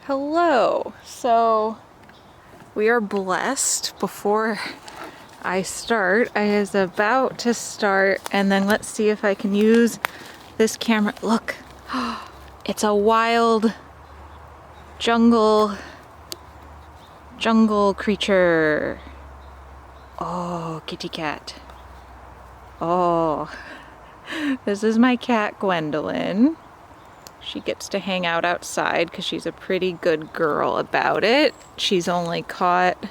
Hello. So we are blessed. Before I start, I was about to start, and then let's see if I can use this camera. Look, it's a wild jungle creature. Oh, kitty cat. Oh, this is my cat Gwendolyn. She gets to hang out outside because she's a pretty good girl about it. She's only caught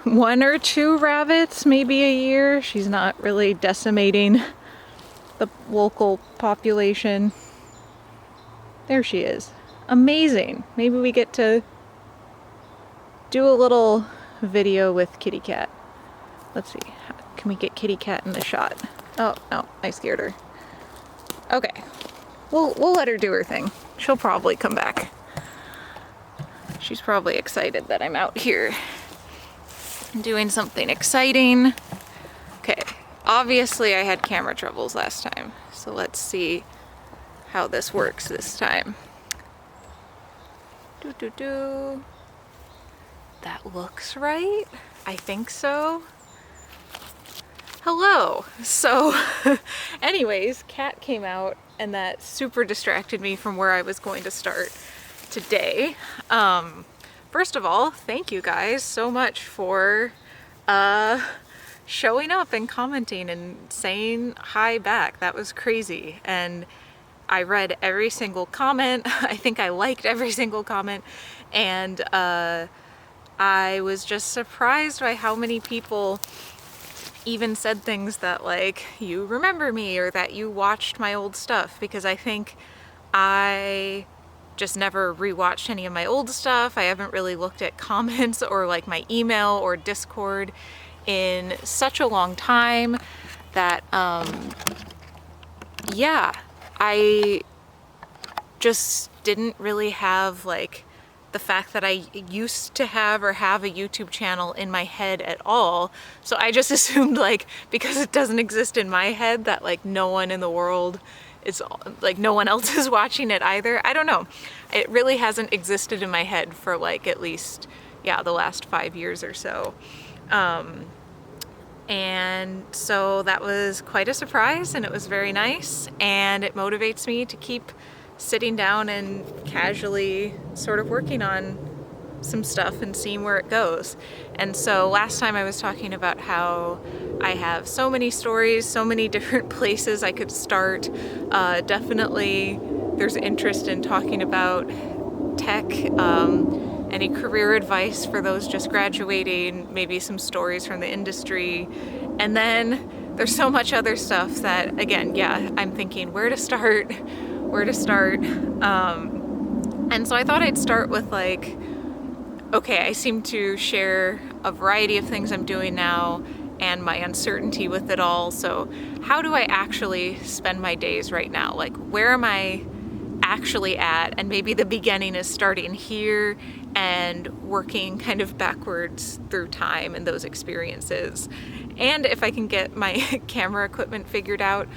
1 or 2 rabbits maybe a year. She's not really decimating the local population. There she is. Amazing. Maybe we get to do a little video with Kitty Cat. Let's see. Can we get Kitty Cat in the shot? Oh, no, I scared her. Okay. We'll let her do her thing. She'll probably come back. She's probably excited that I'm out here doing something exciting. Okay, obviously I had camera troubles last time, so let's see how this works this time. That looks right. I think so. Hello. So anyways, Cat came out and that super distracted me from where I was going to start today. First of all, thank you guys so much for showing up and commenting and saying hi back. That was crazy. And I read every single comment. I think I liked every single comment. And I was just surprised by how many people even said things that like, you remember me, or that you watched my old stuff, because I think I just never rewatched any of my old stuff. I haven't really looked at comments or like my email or Discord in such a long time that yeah, I just didn't really have like the fact that I used to have or have a YouTube channel in my head at all. So I just assumed like, because it doesn't exist in my head, that like no one in the world is, like no one else is watching it either. I don't know. It really hasn't existed in my head for like at least, yeah, the last 5 years or so. And so that was quite a surprise, and it was very nice, and it motivates me to keep sitting down and casually sort of working on some stuff and seeing where it goes. And so last time I was talking about how I have so many stories, so many different places I could start. Definitely there's interest in talking about tech, any career advice for those just graduating, maybe some stories from the industry. And then there's so much other stuff that, again, yeah, I'm thinking where to start. And so I thought I'd start with like, okay, I seem to share a variety of things I'm doing now and my uncertainty with it all. So how do I actually spend my days right now? Like, where am I actually at? And maybe the beginning is starting here and working kind of backwards through time and those experiences. And if I can get my camera equipment figured out,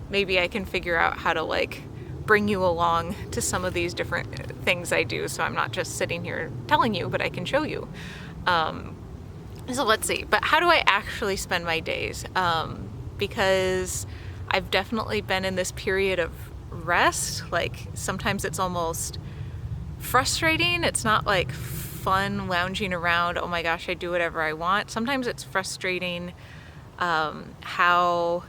maybe I can figure out how to like bring you along to some of these different things I do, so I'm not just sitting here telling you, but I can show you. So let's see, but how do I actually spend my days? Because I've definitely been in this period of rest. Like sometimes it's almost frustrating. It's not like fun lounging around, oh my gosh, I do whatever I want. Sometimes it's frustrating how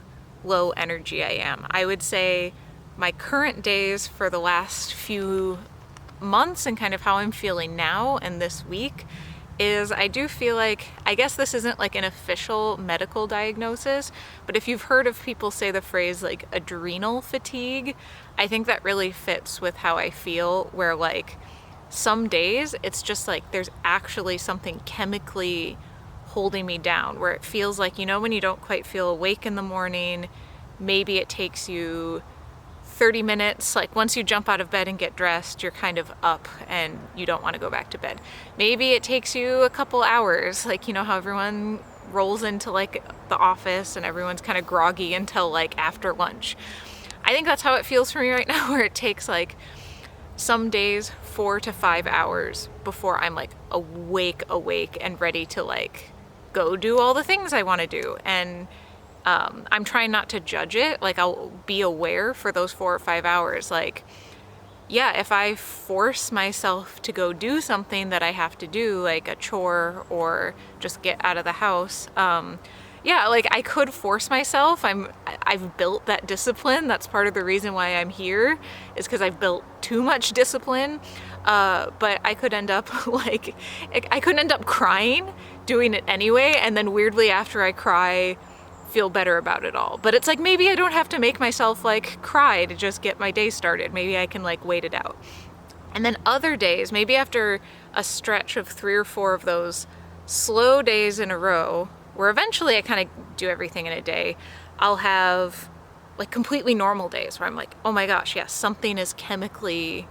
low energy I am. I would say my current days for the last few months and kind of how I'm feeling now and this week is I do feel like, I guess this isn't like an official medical diagnosis, but if you've heard of people say the phrase like adrenal fatigue, I think that really fits with how I feel, where like some days it's just like there's actually something chemically holding me down, where it feels like, you know, when you don't quite feel awake in the morning, maybe it takes you 30 minutes, like once you jump out of bed and get dressed, you're kind of up and you don't want to go back to bed. Maybe it takes you a couple hours, like, you know how everyone rolls into like the office and everyone's kind of groggy until like after lunch. I think that's how it feels for me right now, where it takes like some days 4 to 5 hours before I'm like awake and ready to like go do all the things I want to do. And I'm trying not to judge it. Like, I'll be aware for those 4 or 5 hours. Like, yeah, if I force myself to go do something that I have to do, like a chore or just get out of the house, yeah, like I could force myself. I've built that discipline. That's part of the reason why I'm here, is because I've built too much discipline. But I could end up like, I could end up crying doing it anyway, and then weirdly after I cry, feel better about it all. But it's like, maybe I don't have to make myself like cry to just get my day started. Maybe I can like wait it out. And then other days, maybe after a stretch of 3 or 4 of those slow days in a row, where eventually I kind of do everything in a day, I'll have like completely normal days where I'm like, oh my gosh, yes, something is chemically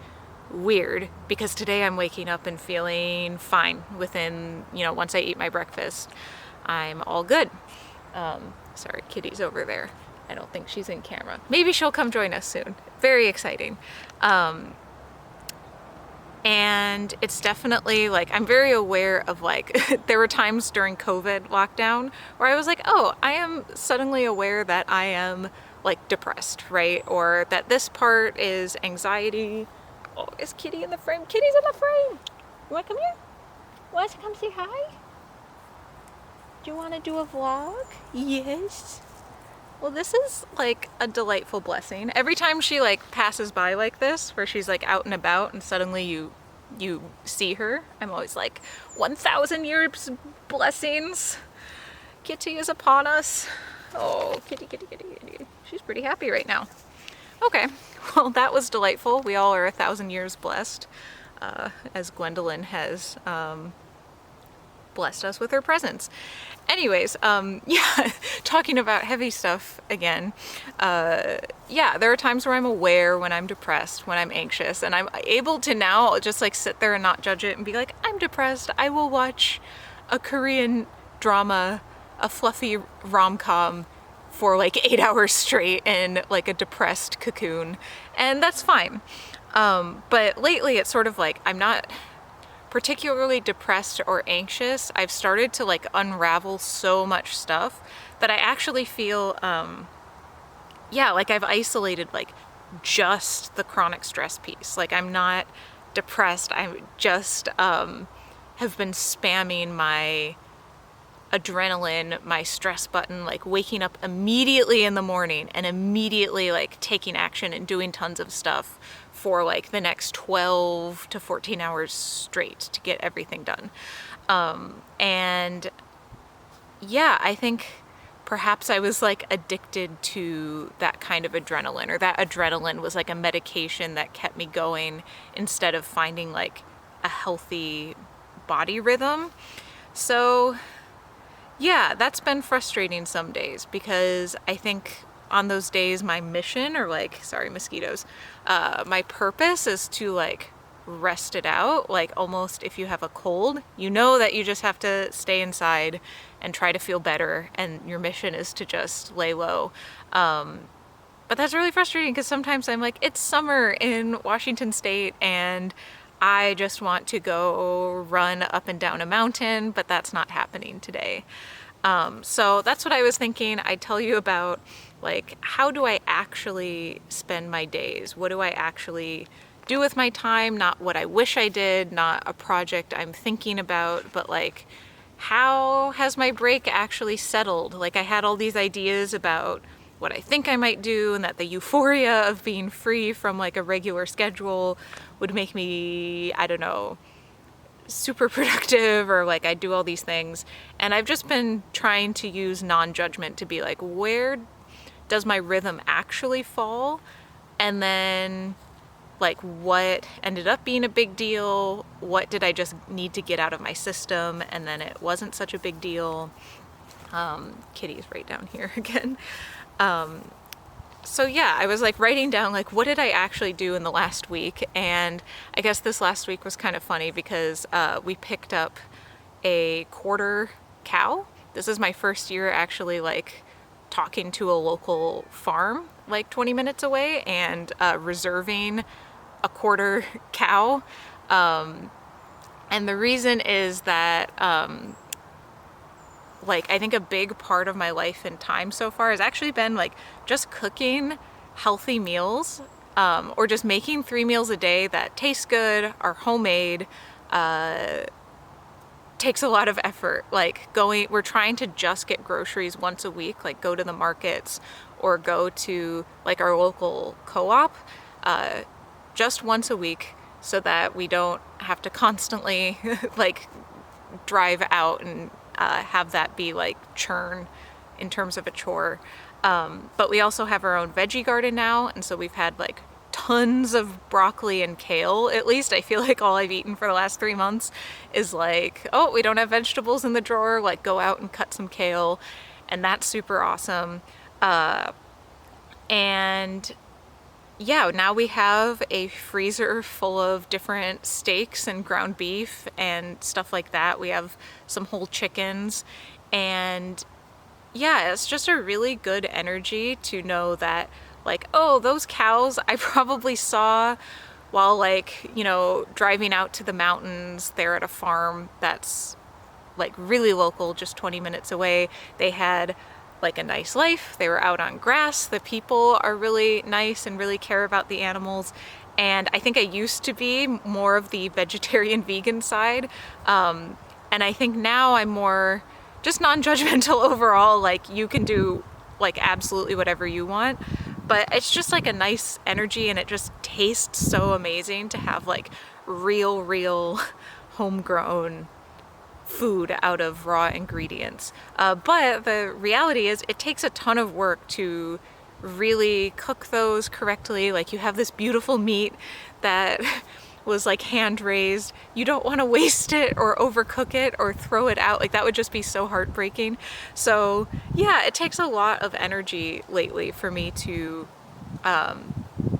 weird, because today I'm waking up and feeling fine within, once I eat my breakfast, I'm all good. Sorry, Kitty's over there. I don't think she's in camera. Maybe she'll come join us soon. Very exciting. And it's definitely like, I'm very aware of like, there were times during COVID lockdown where I was like, oh, I am suddenly aware that I am like depressed, right? Or that this part is anxiety. Oh, is Kitty in the frame? Kitty's in the frame. You wanna come here? Want to come say hi? Do you want to do a vlog? Yes. Well, this is like a delightful blessing. Every time she like passes by like this, where she's like out and about and suddenly you see her, I'm always like, 1,000 years blessings. Kitty is upon us. Oh, kitty, kitty, kitty, kitty. She's pretty happy right now. Okay, well, that was delightful. We all are 1,000 years blessed, as Gwendolyn has blessed us with her presence. Anyways, yeah, talking about heavy stuff again, yeah, there are times where I'm aware when I'm depressed, when I'm anxious, and I'm able to now just like sit there and not judge it and be like, I'm depressed, I will watch a Korean drama, a fluffy rom-com for like 8 hours straight in like a depressed cocoon, and that's fine. But lately it's sort of like, I'm not particularly depressed or anxious. I've started to like unravel so much stuff that I actually feel, yeah, like I've isolated like just the chronic stress piece. Like, I'm not depressed. I just have been spamming my adrenaline, my stress button, like waking up immediately in the morning and immediately like taking action and doing tons of stuff for like the next 12 to 14 hours straight to get everything done. And yeah, I think perhaps I was like addicted to that kind of adrenaline, or that adrenaline was like a medication that kept me going instead of finding like a healthy body rhythm. So yeah, that's been frustrating some days, because I think on those days my mission, or like, sorry, mosquitoes, my purpose is to like rest it out. Like, almost if you have a cold, you know that you just have to stay inside and try to feel better, and your mission is to just lay low. But that's really frustrating, because sometimes I'm like, it's summer in Washington State and I just want to go run up and down a mountain, but that's not happening today. So that's what I was thinking I'd tell you about, like, how do I actually spend my days? What do I actually do with my time? Not what I wish I did, not a project I'm thinking about, but like, how has my break actually settled? Like, I had all these ideas about what I think I might do, and that the euphoria of being free from like a regular schedule would make me, I don't know, super productive, or like I'd do all these things. And I've just been trying to use non-judgment to be like, where does my rhythm actually fall? And then like, what ended up being a big deal? What did I just need to get out of my system, and then it wasn't such a big deal? Kitty's right down here again. So yeah, I was like writing down like, what did I actually do in the last week? And I guess this last week was kind of funny, because we picked up a quarter cow. This is my first year actually like talking to a local farm like 20 minutes away, and reserving a quarter cow. And the reason is that like I think a big part of my life and time so far has actually been like just cooking healthy meals, or just making 3 meals a day that taste good, are homemade. Takes a lot of effort. Like we're trying to just get groceries once a week, like go to the markets or go to like our local co-op just once a week, so that we don't have to constantly like drive out and have that be like churn in terms of a chore. But we also have our own veggie garden now, and so we've had like tons of broccoli and kale. At least I feel like all I've eaten for the last 3 months is like, oh, we don't have vegetables in the drawer, like go out and cut some kale, and that's super awesome. And yeah, now we have a freezer full of different steaks and ground beef and stuff like that. We have some whole chickens, and yeah, it's just a really good energy to know that like, oh, those cows I probably saw while like, you know, driving out to the mountains there at a farm that's like really local, just 20 minutes away. They had like a nice life. They were out on grass. The people are really nice and really care about the animals. And I think I used to be more of the vegetarian vegan side. And I think now I'm more just non-judgmental overall. Like you can do like absolutely whatever you want, but it's just like a nice energy, and it just tastes so amazing to have like real homegrown food out of raw ingredients. But the reality is it takes a ton of work to really cook those correctly. Like you have this beautiful meat that was like hand raised. You don't want to waste it or overcook it or throw it out. Like that would just be so heartbreaking. So yeah, it takes a lot of energy lately for me to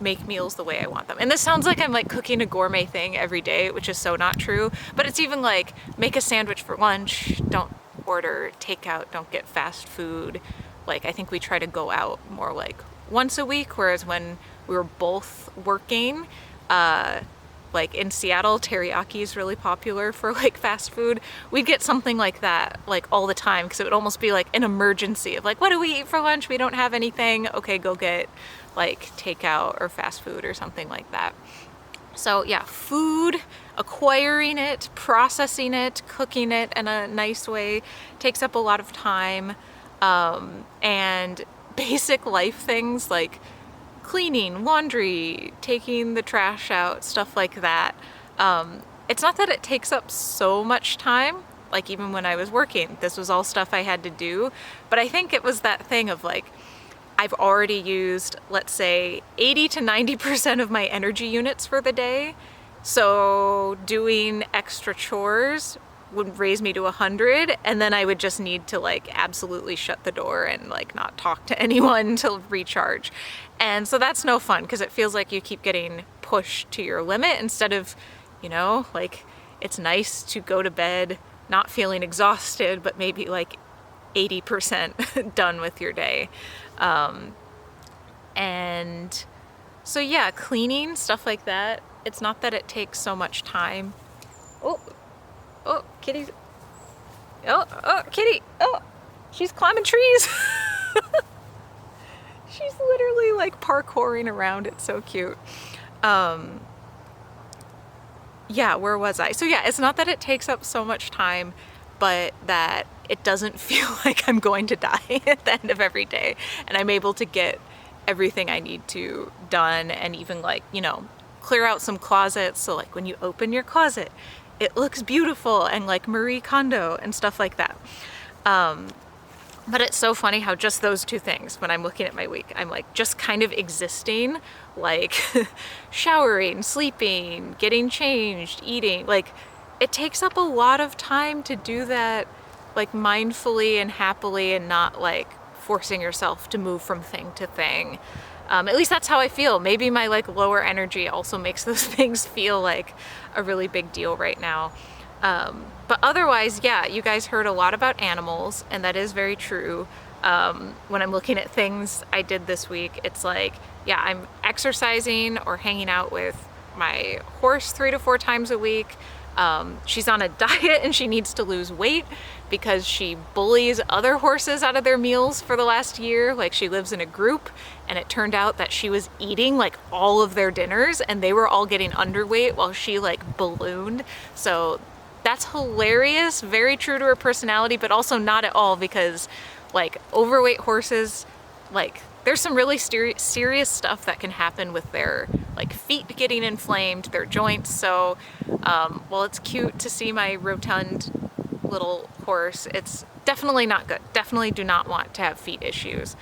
make meals the way I want them. And this sounds like I'm like cooking a gourmet thing every day, which is so not true. But it's even like make a sandwich for lunch, don't order takeout, don't get fast food. Like I think we try to go out more like once a week, whereas when we were both working, like in Seattle, teriyaki is really popular for like fast food. We'd get something like that like all the time, because it would almost be like an emergency of like, what do we eat for lunch? We don't have anything. Okay, go get like takeout or fast food or something like that. So yeah, food, acquiring it, processing it, cooking it in a nice way takes up a lot of time. And basic life things like cleaning, laundry, taking the trash out, stuff like that. It's not that it takes up so much time, like even when I was working, this was all stuff I had to do, but I think it was that thing of like, I've already used, let's say, 80 to 90% of my energy units for the day. So doing extra chores would raise me to 100, and then I would just need to like absolutely shut the door and like not talk to anyone to recharge. And so that's no fun, because it feels like you keep getting pushed to your limit instead of, you know, like it's nice to go to bed not feeling exhausted, but maybe like 80% done with your day. And so yeah, cleaning, stuff like that. It's not that it takes so much time. Oh, kitty. Oh, kitty. Oh, she's climbing trees. She's literally like parkouring around. It's so cute. Yeah, where was I? So yeah, it's not that it takes up so much time, but that it doesn't feel like I'm going to die at the end of every day. And I'm able to get everything I need to done, and even like, you know, clear out some closets. So like when you open your closet, it looks beautiful and like Marie Kondo and stuff like that. But it's so funny how just those two things, when I'm looking at my week, I'm like just kind of existing, like showering, sleeping, getting changed, eating. Like it takes up a lot of time to do that like mindfully and happily, and not like forcing yourself to move from thing to thing. At least that's how I feel. Maybe my like lower energy also makes those things feel like a really big deal right now. But otherwise, yeah, you guys heard a lot about animals, and that is very true. When I'm looking at things I did this week, it's like, yeah, I'm exercising or hanging out with my horse 3 to 4 times a week. She's on a diet and she needs to lose weight because she bullies other horses out of their meals for the last year. Like, she lives in a group and it turned out that she was eating like all of their dinners and they were all getting underweight while she like ballooned. So that's hilarious, very true to her personality, but also not at all, because like overweight horses, like there's some really serious stuff that can happen with their like feet getting inflamed, their joints. So while it's cute to see my rotund little horse, it's definitely not good. Definitely do not want to have feet issues.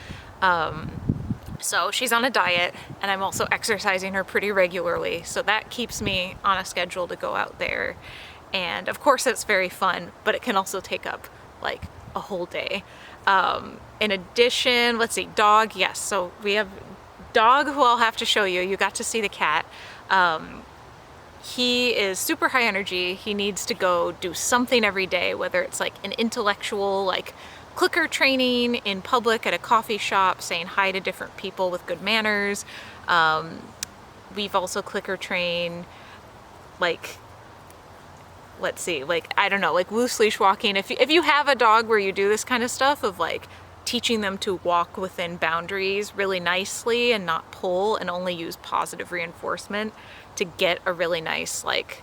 So she's on a diet and I'm also exercising her pretty regularly. So that keeps me on a schedule to go out there. And of course it's very fun, but it can also take up like a whole day. In addition, let's see, dog, yes. So we have dog, who I'll have to show you. You got to see the cat. He is super high energy. He needs to go do something every day, whether it's like an intellectual, like clicker training in public at a coffee shop, saying hi to different people with good manners. We've also clicker trained, like, let's see, like, I don't know, like loose leash walking. If you have a dog where you do this kind of stuff of like teaching them to walk within boundaries really nicely and not pull and only use positive reinforcement to get a really nice like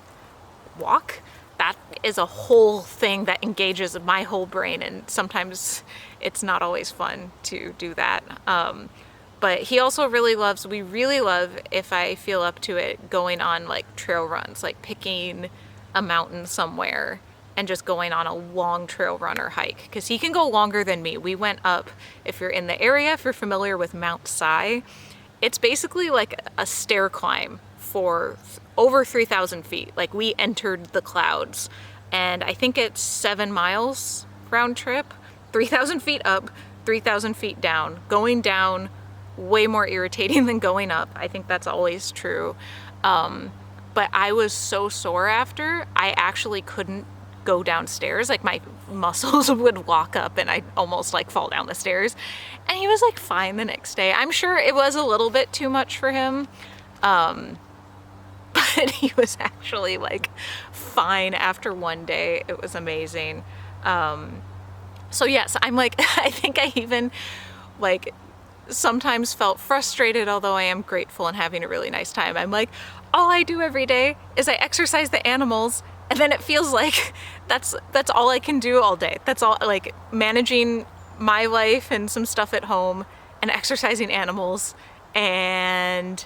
walk, that is a whole thing that engages my whole brain, and sometimes it's not always fun to do that. But he also really loves, we really love, if I feel up to it, going on like trail runs, like picking a mountain somewhere and just going on a long trail run or hike, because he can go longer than me. We went up, if you're in the area, if you're familiar with Mount Si, it's basically like a stair climb for over 3,000 feet. Like, we entered the clouds, and I think it's 7 miles round trip, 3,000 feet up, 3,000 feet down. Going down, way more irritating than going up. I think that's always true. But I was so sore after, I actually couldn't go downstairs. Like, my muscles would lock up and I'd almost like fall down the stairs. And he was like fine the next day. I'm sure it was a little bit too much for him. But he was actually like fine after one day. It was amazing. So yes, I'm like, I think I even like sometimes felt frustrated, although I am grateful and having a really nice time. I'm like, all I do every day is I exercise the animals, and then it feels like that's all I can do all day. That's all, like managing my life and some stuff at home and exercising animals, and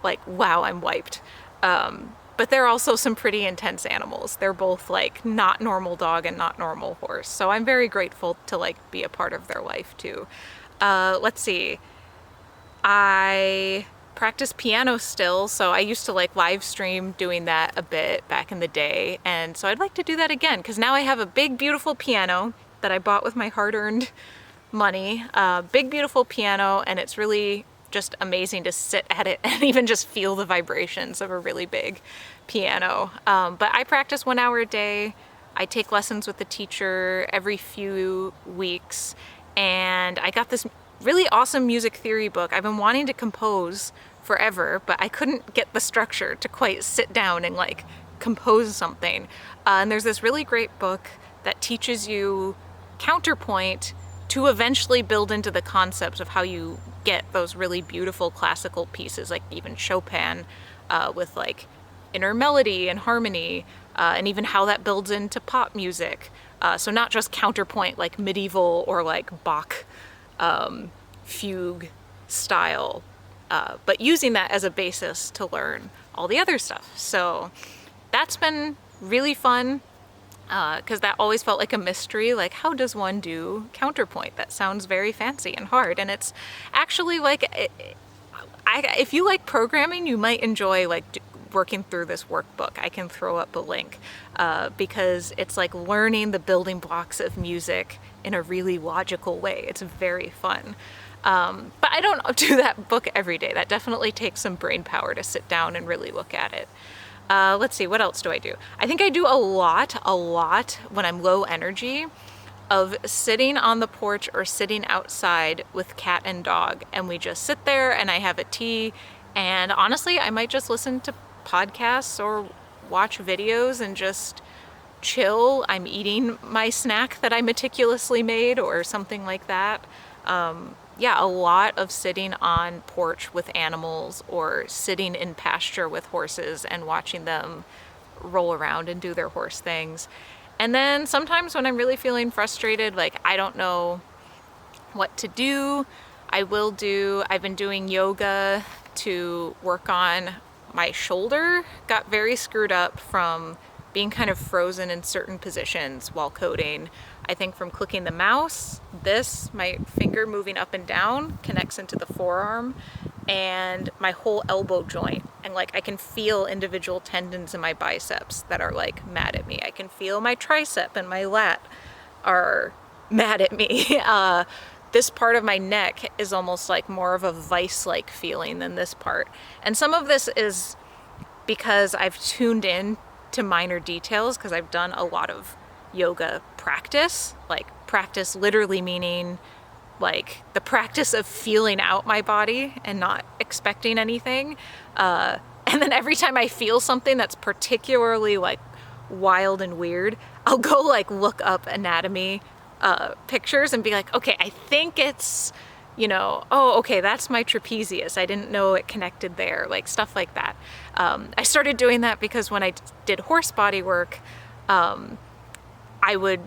like, wow, I'm wiped. But they're also some pretty intense animals. They're both like not normal dog and not normal horse. So I'm very grateful to like be a part of their life too. Let's see. I practice piano still, so I used to like live stream doing that a bit back in the day, and so I'd like to do that again, because now I have a big beautiful piano that I bought with my hard-earned money. Big beautiful piano, and it's really just amazing to sit at it and even just feel the vibrations of a really big piano. But I practice 1 hour a day. I take lessons with the teacher every few weeks, and I got this really awesome music theory book. I've been wanting to compose forever, but I couldn't get the structure to quite sit down and like compose something. And there's this really great book that teaches you counterpoint to eventually build into the concepts of how you get those really beautiful classical pieces, like even Chopin, with like inner melody and harmony, and even how that builds into pop music. So not just counterpoint like medieval or like Bach fugue style, but using that as a basis to learn all the other stuff. So that's been really fun, because that always felt like a mystery. Like, how does one do counterpoint? That sounds very fancy and hard, and it's actually like, if you like programming, you might enjoy like working through this workbook. I can throw up a link, because it's like learning the building blocks of music in a really logical way. It's very fun. But I don't do that book every day. That definitely takes some brain power to sit down and really look at it. Let's see, what else do I do? I think I do a lot when I'm low energy, of sitting on the porch or sitting outside with cat and dog, and we just sit there and I have a tea, and honestly, I might just listen to podcasts or watch videos and just chill. I'm eating my snack that I meticulously made or something like that. Yeah, a lot of sitting on porch with animals or sitting in pasture with horses and watching them roll around and do their horse things. And then sometimes when I'm really feeling frustrated, like I don't know what to do, I've been doing yoga to work on my shoulder. Got very screwed up from being kind of frozen in certain positions while coding. I think from clicking the mouse, my finger moving up and down connects into the forearm and my whole elbow joint. And like I can feel individual tendons in my biceps that are like mad at me. I can feel my tricep and my lat are mad at me. This part of my neck is almost like more of a vice-like feeling than this part. And some of this is because I've tuned in to minor details because I've done a lot of yoga practice, like practice literally meaning like the practice of feeling out my body and not expecting anything. And then every time I feel something that's particularly like wild and weird, I'll go like look up anatomy pictures and be like, okay, I think it's, oh, okay, that's my trapezius. I didn't know it connected there, like stuff like that. I started doing that because when I did horse body work, I would,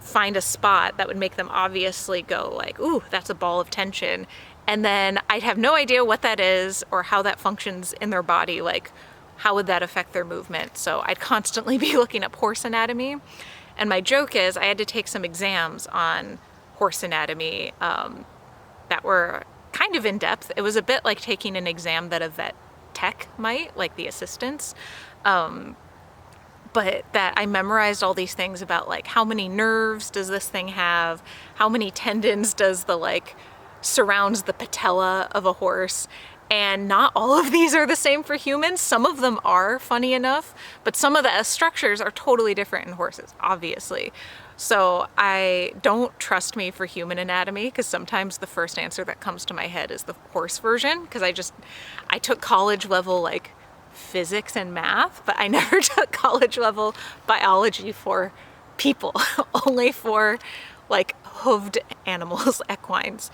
find a spot that would make them obviously go like, ooh, that's a ball of tension. And then I'd have no idea what that is or how that functions in their body. Like, how would that affect their movement? So I'd constantly be looking up horse anatomy. And my joke is I had to take some exams on horse anatomy that were kind of in depth. It was a bit like taking an exam that a vet tech might, like the assistants. But that I memorized all these things about like how many nerves does this thing have? How many tendons does surrounds the patella of a horse? And not all of these are the same for humans. Some of them are, funny enough, but some of the structures are totally different in horses, obviously. So I don't trust me for human anatomy because sometimes the first answer that comes to my head is the horse version because I took college level like physics and math, but I never took college level biology for people, only for like hooved animals, equines.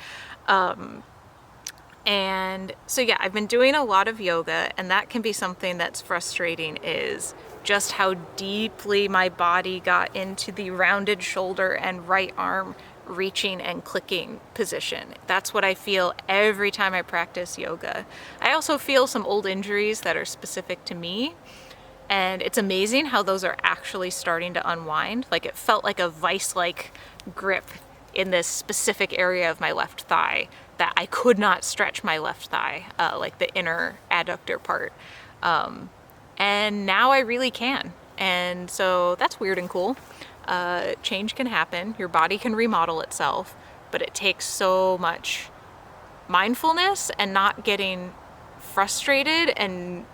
And so yeah, I've been doing a lot of yoga, and that can be something that's frustrating, is just how deeply my body got into the rounded shoulder and right arm reaching and clicking position. That's what I feel every time I practice yoga. I also feel some old injuries that are specific to me, and it's amazing how those are actually starting to unwind. Like it felt like a vice-like grip in this specific area of my left thigh that I could not stretch my left thigh, like the inner adductor part. And now I really can. And so that's weird and cool. Change can happen. Your body can remodel itself, but it takes so much mindfulness and not getting frustrated. And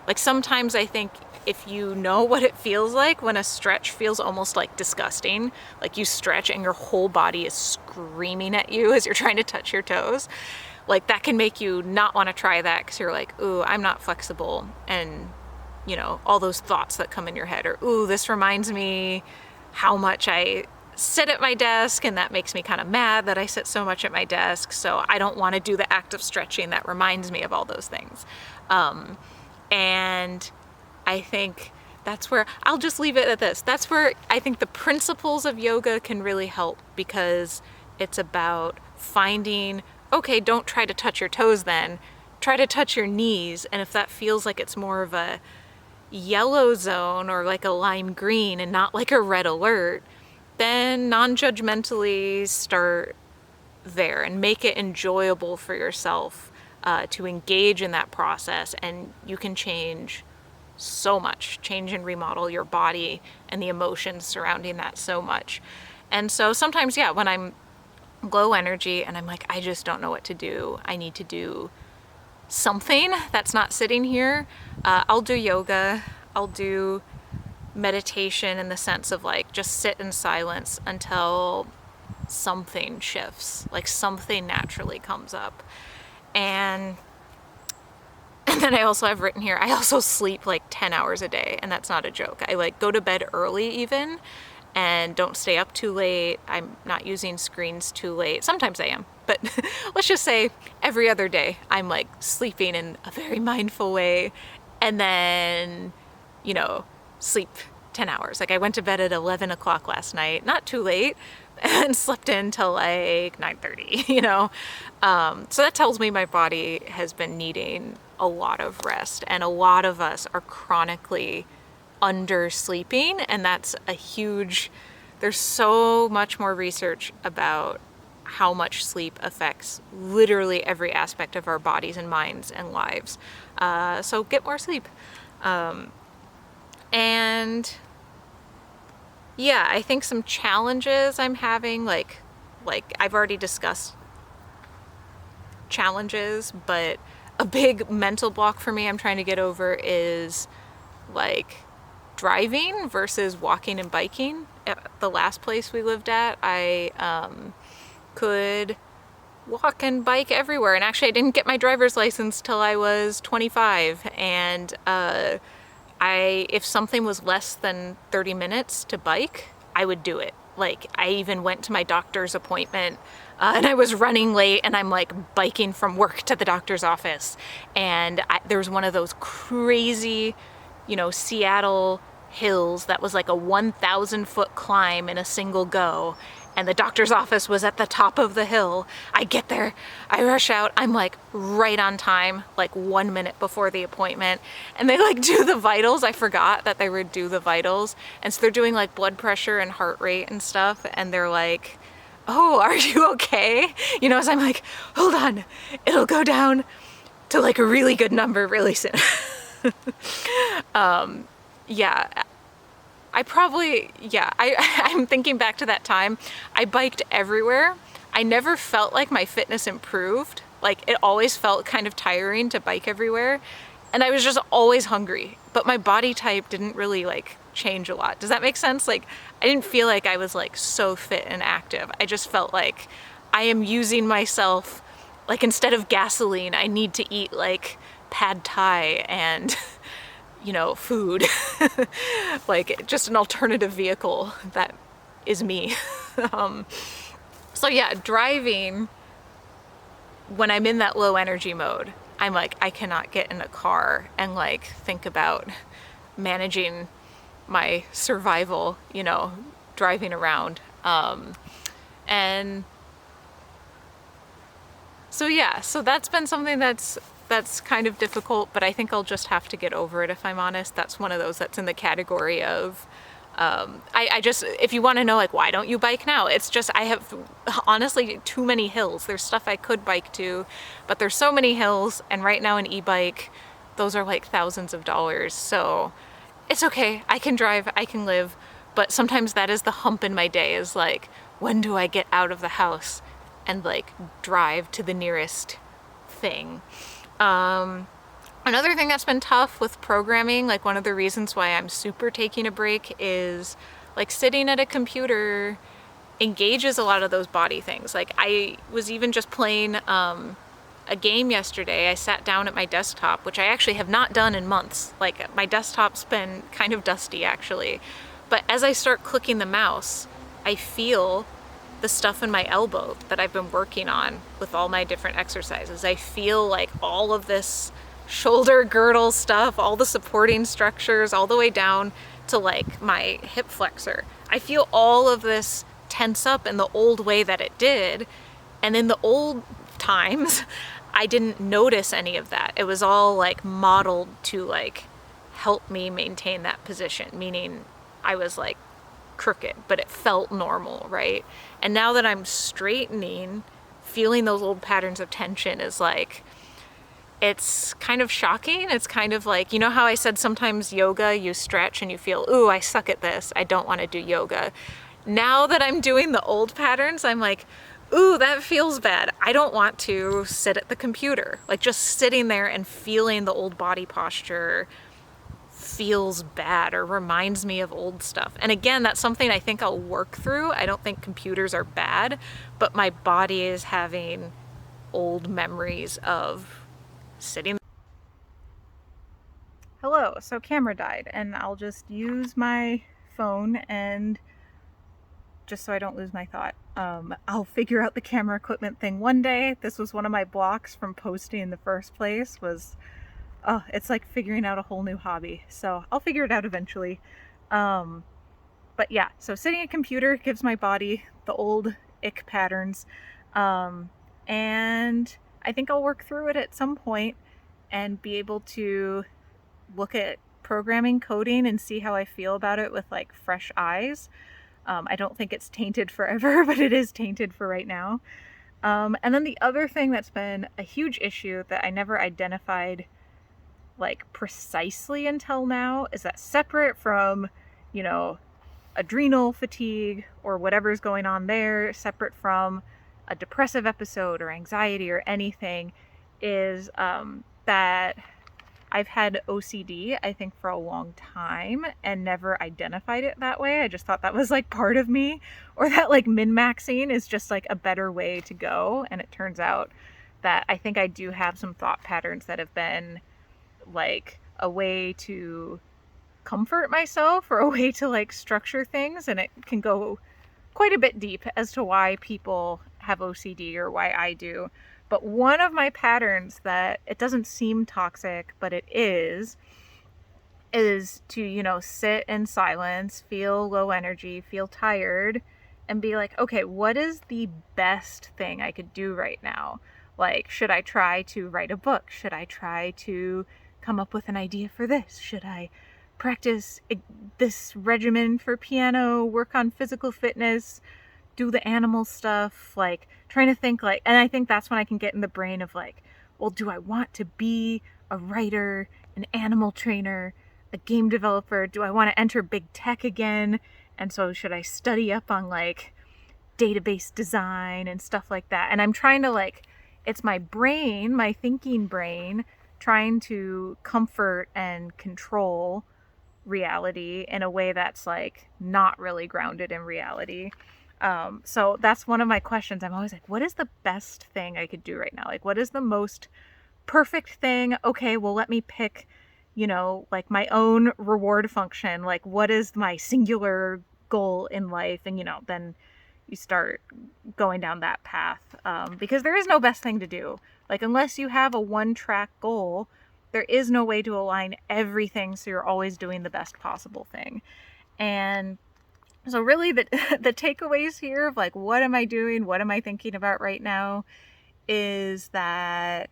like sometimes I think if you know what it feels like when a stretch feels almost like disgusting, like you stretch and your whole body is screaming at you as you're trying to touch your toes, like that can make you not want to try that because you're like, ooh, I'm not flexible. And all those thoughts that come in your head, or ooh, this reminds me how much I sit at my desk, and that makes me kind of mad that I sit so much at my desk, so I don't want to do the act of stretching that reminds me of all those things. And I think that's where I'll just leave it at this. That's where I think the principles of yoga can really help, because it's about finding, okay, don't try to touch your toes then, try to touch your knees. And if that feels like it's more of a yellow zone or like a lime green and not like a red alert, then non-judgmentally start there and make it enjoyable for yourself to engage in that process. And you can change so much, change and remodel your body and the emotions surrounding that so much. And so sometimes, yeah, when I'm low energy and I'm like, I just don't know what to do, I need to do something that's not sitting here, I'll do yoga, I'll do meditation in the sense of like just sit in silence until something shifts, like something naturally comes up. And And then I also have written here, I also sleep like 10 hours a day, and that's not a joke. I like go to bed early even, and don't stay up too late. I'm not using screens too late. Sometimes I am, but let's just say every other day I'm like sleeping in a very mindful way, and then, you know, sleep 10 hours. Like I went to bed at 11 o'clock last night, not too late, and slept in till like 9:30, you know? So that tells me my body has been needing a lot of rest, and a lot of us are chronically under sleeping, and that's a huge, there's so much more research about how much sleep affects literally every aspect of our bodies and minds and lives. So get more sleep. And yeah, I think some challenges I'm having, like I've already discussed challenges, but a big mental block for me I'm trying to get over is like driving versus walking and biking. At the last place we lived at, I could walk and bike everywhere, and actually I didn't get my driver's license till I was 25, and if something was less than 30 minutes to bike, I would do it. Like I even went to my doctor's appointment and I was running late, and I'm like biking from work to the doctor's office, and there was one of those crazy, you know, Seattle hills that was like a 1,000-foot climb in a single go, and the doctor's office was at the top of the hill. I get there, I rush out, I'm like right on time, like 1 minute before the appointment, and they like do the vitals. I forgot that they would do the vitals, and so they're doing like blood pressure and heart rate and stuff, and they're like, oh, are you okay? You know, so I'm like, hold on, it'll go down to like a really good number really soon. Yeah, I'm thinking back to that time. I biked everywhere. I never felt like my fitness improved. Like it always felt kind of tiring to bike everywhere. And I was just always hungry, but my body type didn't really like change a lot. Does that make sense? Like I didn't feel like I was like so fit and active. I just felt like I am using myself, like instead of gasoline, I need to eat like pad thai and you know, food, like just an alternative vehicle that is me. So yeah, driving, when I'm in that low energy mode, I'm like, I cannot get in a car and like think about managing my survival, you know, driving around. And so yeah, so that's been something that's kind of difficult, but I think I'll just have to get over it if I'm honest. That's one of those that's in the category of, I just, if you want to know like, why don't you bike now? It's just, I have honestly too many hills. There's stuff I could bike to, but there's so many hills, and right now an e-bike, those are like thousands of dollars. So it's okay, I can drive, I can live, but sometimes that is the hump in my day, is like, when do I get out of the house and like drive to the nearest thing? Another thing that's been tough with programming, like one of the reasons why I'm super taking a break, is like sitting at a computer engages a lot of those body things. Like I was even just playing a game yesterday. I sat down at my desktop, which I actually have not done in months. Like my desktop's been kind of dusty actually. But as I start clicking the mouse, I feel the stuff in my elbow that I've been working on with all my different exercises. I feel like all of this shoulder girdle stuff, all the supporting structures, all the way down to like my hip flexor. I feel all of this tense up in the old way that it did. And in the old times, I didn't notice any of that. It was all like modeled to like help me maintain that position, meaning I was like crooked, but it felt normal, right? And now that I'm straightening, feeling those old patterns of tension is like, it's kind of shocking. It's kind of like, you know how I said sometimes yoga, you stretch and you feel, ooh, I suck at this, I don't want to do yoga. Now that I'm doing the old patterns, I'm like, ooh, that feels bad. I don't want to sit at the computer. Like just sitting there and feeling the old body posture feels bad or reminds me of old stuff. And again, that's something I think I'll work through. I don't think computers are bad, but my body is having old memories of sitting. Hello, so camera died, and I'll just use my phone, and just so I don't lose my thought, I'll figure out the camera equipment thing one day. This was one of my blocks from posting in the first place, was, oh, it's like figuring out a whole new hobby. So I'll figure it out eventually. But yeah, so sitting at a computer gives my body the old ick patterns. And I think I'll work through it at some point and be able to look at programming, coding, and see how I feel about it with like fresh eyes. I don't think it's tainted forever, but it is tainted for right now. And then the other thing that's been a huge issue that I never identified like precisely until now is that separate from, you know, adrenal fatigue or whatever's going on there, separate from a depressive episode or anxiety or anything, is that I've had OCD, I think, for a long time and never identified it that way. I just thought that was like part of me, or that like min-maxing is just like a better way to go. And it turns out that I think I do have some thought patterns that have been like a way to comfort myself or a way to like structure things. And it can go quite a bit deep as to why people have OCD or why I do. But one of my patterns that it doesn't seem toxic, but it is to, you know, sit in silence, feel low energy, feel tired, and be like, okay, what is the best thing I could do right now? Like, should I try to write a book? Should I try to come up with an idea for this? Should I practice this regimen for piano, work on physical fitness, do the animal stuff, like trying to think like, and I think that's when I can get in the brain of like, well, do I want to be a writer, an animal trainer, a game developer? Do I want to enter big tech again? And so should I study up on like database design and stuff like that? And I'm trying to like, it's my brain, my thinking brain, trying to comfort and control reality in a way that's like not really grounded in reality. So that's one of my questions. I'm always like, what is the best thing I could do right now? Like, what is the most perfect thing? Okay, well, let me pick, you know, like my own reward function. Like, what is my singular goal in life? And, you know, then you start going down that path. Because there is no best thing to do. Like, unless you have a one-track goal, there is no way to align everything so you're always doing the best possible thing. And so really the takeaways here of like, what am I doing? What am I thinking about right now? Is that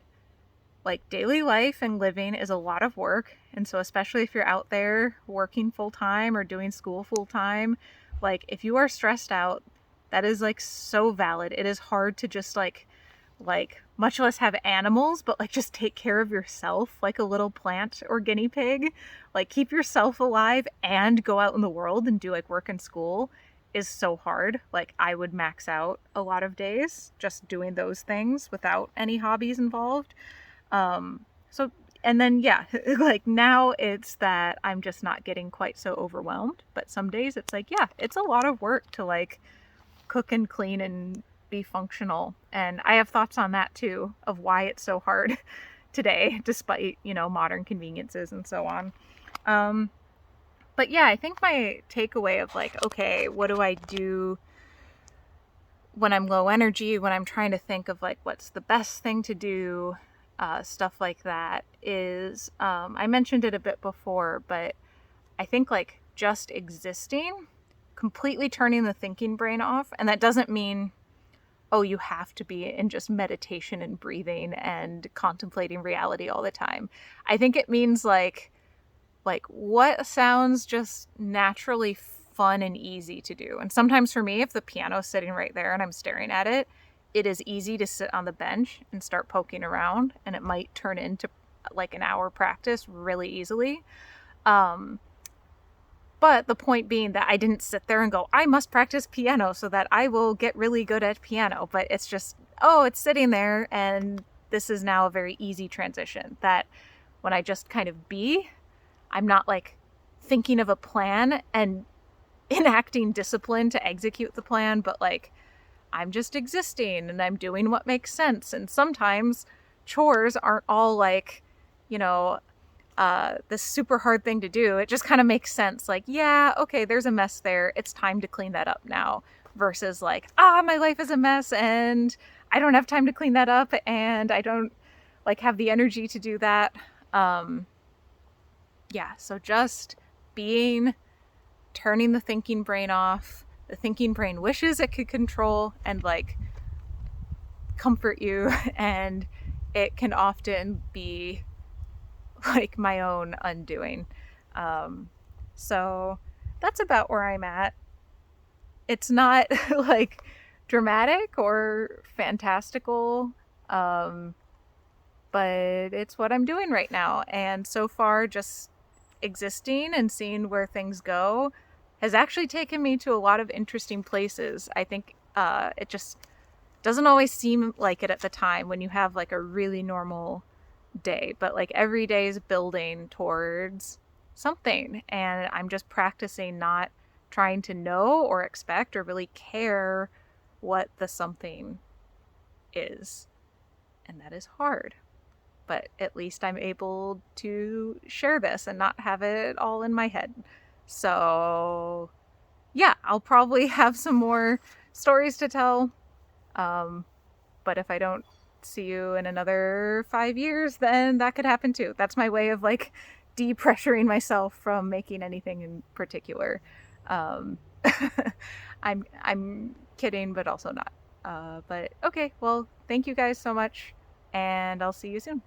like daily life and living is a lot of work. And so especially if you're out there working full time or doing school full time, like if you are stressed out, that is like so valid. It is hard to just like much less have animals, but like just take care of yourself like a little plant or guinea pig. Like keep yourself alive and go out in the world and do like work and school is so hard. Like I would max out a lot of days just doing those things without any hobbies involved. So, and then yeah, like now it's that I'm just not getting quite so overwhelmed, but some days it's like, yeah, it's a lot of work to like cook and clean and be functional. And I have thoughts on that too, of why it's so hard today, despite, you know, modern conveniences and so on. But yeah, I think my takeaway of like, okay, what do I do when I'm low energy, when I'm trying to think of like, what's the best thing to do, stuff like that is, I mentioned it a bit before, but I think like just existing, completely turning the thinking brain off. And that doesn't mean, oh, you have to be in just meditation and breathing and contemplating reality all the time. I think it means like what sounds just naturally fun and easy to do. And sometimes for me, if the piano's sitting right there and I'm staring at it, it is easy to sit on the bench and start poking around, and it might turn into like an hour practice really easily. But the point being that I didn't sit there and go, I must practice piano so that I will get really good at piano. But it's just, oh, it's sitting there. And this is now a very easy transition that when I just kind of be, I'm not like thinking of a plan and enacting discipline to execute the plan, but like I'm just existing and I'm doing what makes sense. And sometimes chores aren't all like, you know, this super hard thing to do. It just kind of makes sense. Like, yeah, okay, there's a mess there. It's time to clean that up now. Versus like, my life is a mess and I don't have time to clean that up and I don't like have the energy to do that. Yeah, so just turning the thinking brain off. The thinking brain wishes it could control and like comfort you, and it can often be like my own undoing. So that's about where I'm at. It's not like dramatic or fantastical, but it's what I'm doing right now. And so far, just existing and seeing where things go has actually taken me to a lot of interesting places. I think it just doesn't always seem like it at the time when you have like a really normal day, but like every day is building towards something, and I'm just practicing not trying to know or expect or really care what the something is. And that is hard, but at least I'm able to share this and not have it all in my head. So yeah, I'll probably have some more stories to tell. But if I don't see you in another 5 years, then that could happen too. That's my way of like depressuring myself from making anything in particular. Um, I'm kidding, but also not. But okay, well, thank you guys so much, and I'll see you soon.